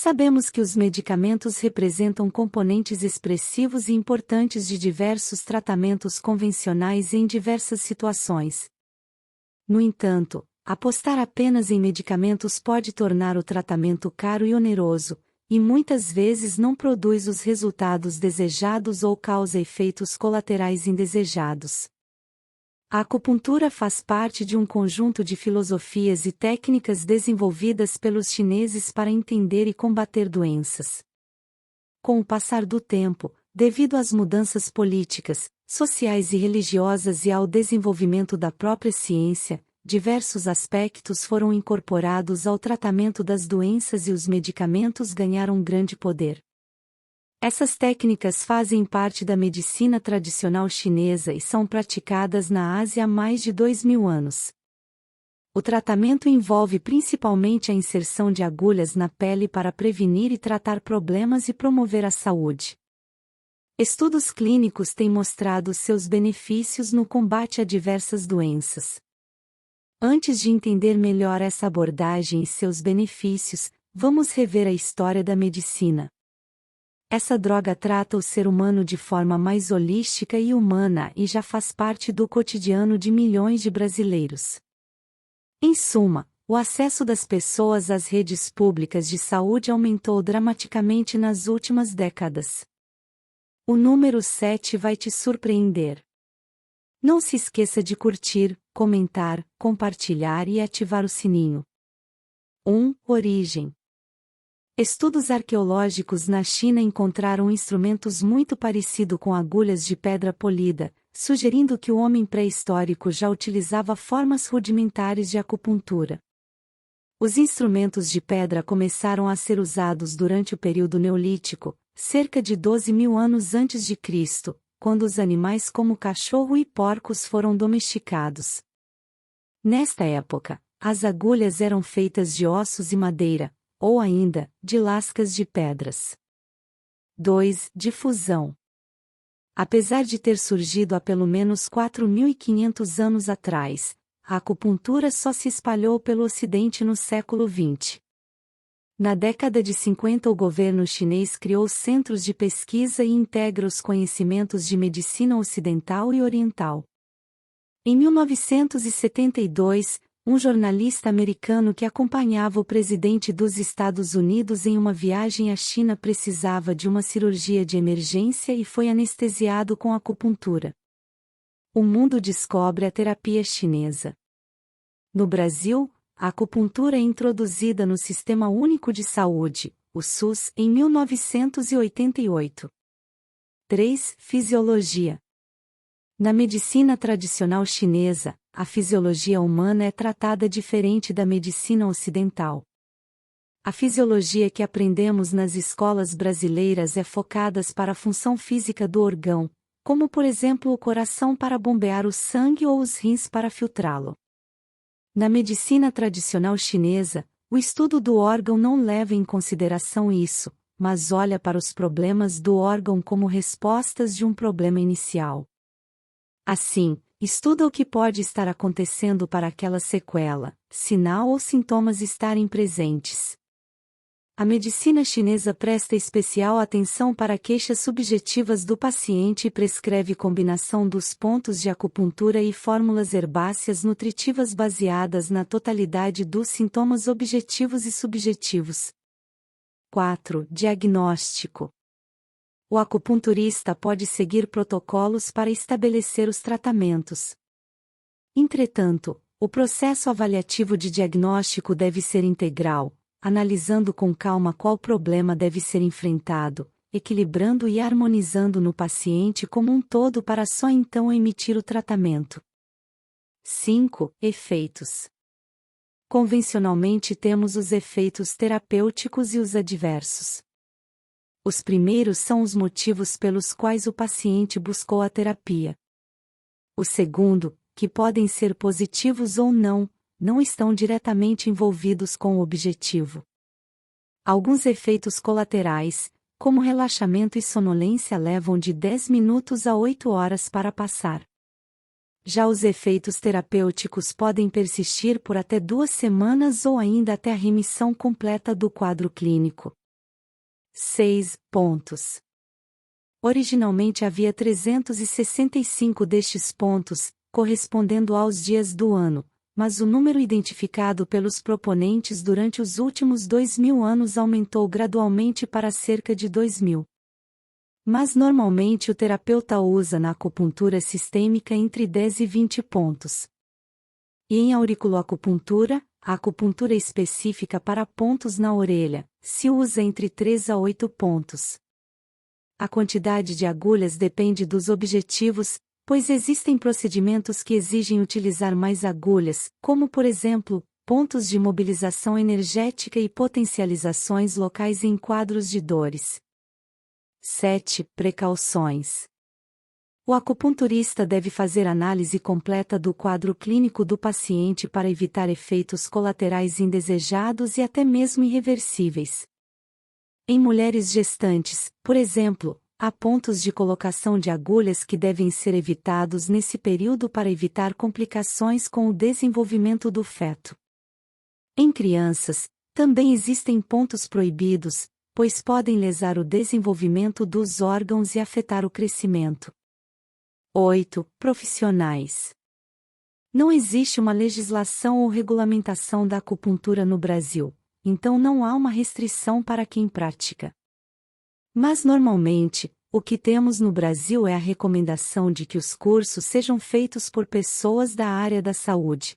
Sabemos que os medicamentos representam componentes expressivos e importantes de diversos tratamentos convencionais em diversas situações. No entanto, apostar apenas em medicamentos pode tornar o tratamento caro e oneroso, e muitas vezes não produz os resultados desejados ou causa efeitos colaterais indesejados. A acupuntura faz parte de um conjunto de filosofias e técnicas desenvolvidas pelos chineses para entender e combater doenças. Com o passar do tempo, devido às mudanças políticas, sociais e religiosas e ao desenvolvimento da própria ciência, diversos aspectos foram incorporados ao tratamento das doenças e os medicamentos ganharam grande poder. Essas técnicas fazem parte da medicina tradicional chinesa e são praticadas na Ásia há mais de 2000 anos. O tratamento envolve principalmente a inserção de agulhas na pele para prevenir e tratar problemas e promover a saúde. Estudos clínicos têm mostrado seus benefícios no combate a diversas doenças. Antes de entender melhor essa abordagem e seus benefícios, vamos rever a história da medicina. Essa droga trata o ser humano de forma mais holística e humana e já faz parte do cotidiano de milhões de brasileiros. Em suma, o acesso das pessoas às redes públicas de saúde aumentou dramaticamente nas últimas décadas. O número 7 vai te surpreender. Não se esqueça de curtir, comentar, compartilhar e ativar o sininho. 1. Origem. Estudos arqueológicos na China encontraram instrumentos muito parecidos com agulhas de pedra polida, sugerindo que o homem pré-histórico já utilizava formas rudimentares de acupuntura. Os instrumentos de pedra começaram a ser usados durante o período neolítico, cerca de 12.000 anos antes de Cristo, quando os animais como cachorro e porcos foram domesticados. Nesta época, as agulhas eram feitas de ossos e madeira, ou ainda, de lascas de pedras. 2. Difusão. Apesar de ter surgido há pelo menos 4.500 anos atrás, a acupuntura só se espalhou pelo Ocidente no século XX. Na década de 50 o governo chinês criou centros de pesquisa e integra os conhecimentos de medicina ocidental e oriental. Em 1972, um jornalista americano que acompanhava o presidente dos Estados Unidos em uma viagem à China precisava de uma cirurgia de emergência e foi anestesiado com acupuntura. O mundo descobre a terapia chinesa. No Brasil, a acupuntura é introduzida no Sistema Único de Saúde, o SUS, em 1988. 3. Fisiologia. Na medicina tradicional chinesa, a fisiologia humana é tratada diferente da medicina ocidental. A fisiologia que aprendemos nas escolas brasileiras é focada para a função física do órgão, como por exemplo o coração para bombear o sangue ou os rins para filtrá-lo. Na medicina tradicional chinesa, o estudo do órgão não leva em consideração isso, mas olha para os problemas do órgão como respostas de um problema inicial. Assim, estuda o que pode estar acontecendo para aquela sequela, sinal ou sintomas estarem presentes. A medicina chinesa presta especial atenção para queixas subjetivas do paciente e prescreve combinação dos pontos de acupuntura e fórmulas herbáceas nutritivas baseadas na totalidade dos sintomas objetivos e subjetivos. 4. Diagnóstico. O acupunturista pode seguir protocolos para estabelecer os tratamentos. Entretanto, o processo avaliativo de diagnóstico deve ser integral, analisando com calma qual problema deve ser enfrentado, equilibrando e harmonizando no paciente como um todo para só então emitir o tratamento. 5. Efeitos. Convencionalmente temos os efeitos terapêuticos e os adversos. Os primeiros são os motivos pelos quais o paciente buscou a terapia. O segundo, que podem ser positivos ou não estão diretamente envolvidos com o objetivo. Alguns efeitos colaterais, como relaxamento e sonolência, levam de 10 minutos a 8 horas para passar. Já os efeitos terapêuticos podem persistir por até 2 semanas ou ainda até a remissão completa do quadro clínico. 6 pontos. Originalmente havia 365 destes pontos, correspondendo aos dias do ano, mas o número identificado pelos proponentes durante os últimos 2000 anos aumentou gradualmente para cerca de 2000. Mas normalmente o terapeuta usa na acupuntura sistêmica entre 10 e 20 pontos. E em auriculoacupuntura, a acupuntura específica para pontos na orelha, se usa entre 3 a 8 pontos. A quantidade de agulhas depende dos objetivos, pois existem procedimentos que exigem utilizar mais agulhas, como por exemplo, pontos de mobilização energética e potencializações locais em quadros de dores. 7. Precauções. O acupunturista deve fazer análise completa do quadro clínico do paciente para evitar efeitos colaterais indesejados e até mesmo irreversíveis. Em mulheres gestantes, por exemplo, há pontos de colocação de agulhas que devem ser evitados nesse período para evitar complicações com o desenvolvimento do feto. Em crianças, também existem pontos proibidos, pois podem lesar o desenvolvimento dos órgãos e afetar o crescimento. 8. Profissionais. Não existe uma legislação ou regulamentação da acupuntura no Brasil, então não há uma restrição para quem pratica. Mas normalmente, o que temos no Brasil é a recomendação de que os cursos sejam feitos por pessoas da área da saúde.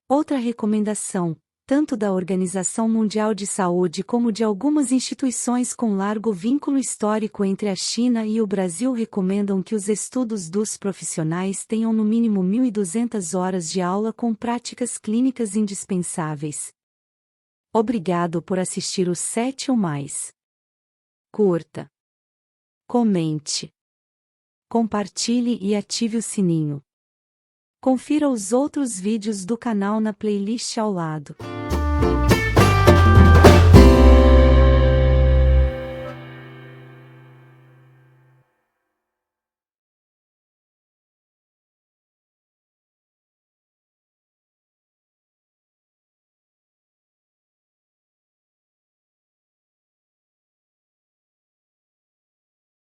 Outra recomendação, tanto da Organização Mundial de Saúde como de algumas instituições com largo vínculo histórico entre a China e o Brasil, recomendam que os estudos dos profissionais tenham no mínimo 1.200 horas de aula com práticas clínicas indispensáveis. Obrigado por assistir o 7 ou mais. Curta, comente, compartilhe e ative o sininho. Confira os outros vídeos do canal na playlist ao lado.